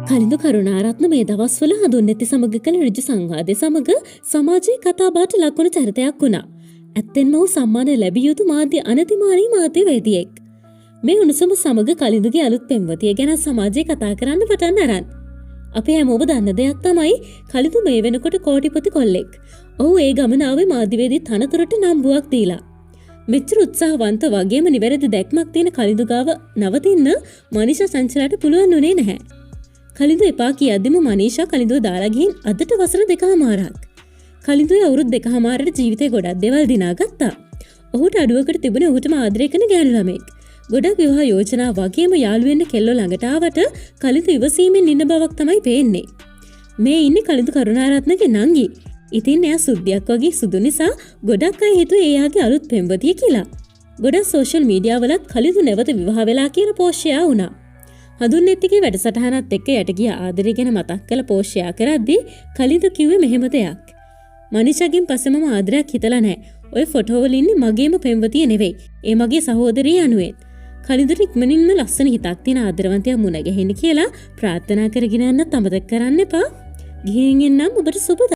කලින්දු කරුණාරත්න මේ දවස්වල හඳුන්නෙති සමග කළ ඍජු සංවාදය සමග සමාජයේ කතාබහට ලක්වුණු චරිතයක් වුණා. ඇත්තෙන්ම ඔහු සම්මාන ලැබිය යුතු මාධ්‍ය අනතිමානී මාධ්‍යවේදියෙක්. මේ උණුසුම සමග කලින්දුගේ අලුත් පෙම්වතිය ගැන සමාජයේ කතා කරන්න පටන් අරන්. අපි හැමෝම දන්න දෙයක් තමයි කලින්දු මේ වෙනකොට කෝටිපති කොල්ලෙක්. ඔහු ඒ ගමන ආවේ මාධ්‍යවේදී තනතුරට නම්බුවක් දීලා. මෙච්චර උත්සාහවන්ත වගේම නිවැරදි දැක්මක් තියෙන කලින්දු ගාව නවතින්න මනීෂා චංචලට පුළුවන් වුණේ නැහැ. කලින්දු එපා කියද්දිම මනීෂා කලින්දුව දාලා ගිහින් අදට වසර 2කමාරක්. කලින්දුවේ අවුරුදු 2කමාරට ජීවිතේ ගොඩක් දේවල් දිනාගත්තා. ඔහුට අඩුවකට තිබුණේ ඔහුටම ආදරය කරන ගෑනු ළමෙක්. ගොඩක් විවාහ යෝජනා වගේම යාළු වෙන්න කෙල්ලෝ ළඟට ආවට කලින්දු ඉවසීමෙන් ඉන්න බවක් තමයි පේන්නේ. මේ ඉන්නේ කලින්දු කරුණාරත්නගේ නංගි. ඉතින් එයා සුද්ධියක් වගේ සුදු නිසා ගොඩක් අය හිතුවේ එයාගේ අලුත් පෙම්වතිය කියලා. ගොඩක් සෝෂල් මීඩියා වලත් කලින්දු නැවත විවාහ වෙලා කියලා පෝස්ට් ෂෙයා වුණා. හඳුන්නෙත්තිගේ වැඩසටහනත් එක්ක යට ගිය ආදරය ගැන මතක් කළ පෝස්ට් ෂෙයා කරද්දී කලින්දු කිව්වේ මෙහෙම දෙයක්. මනිෂාගෙන් පස්සේ මම ආදරයක් හිතලා නැහැ. ඔය ෆොටෝ වල ඉන්නේ මගේම පෙම්වතිය නෙවෙයි. ඒ මගේ සහෝදරිය යනුවෙන්. කලින්දුට ඉක්මනින්ම ලස්සන හිතක් තියෙන ආදරවන්තයා මුණ ගැහෙන්න කියලා ප්‍රාර්ථනා කරගෙන යන්නත් අමතක කරන්න එපා. ගිහින් එන්නම් ඔබට සුබ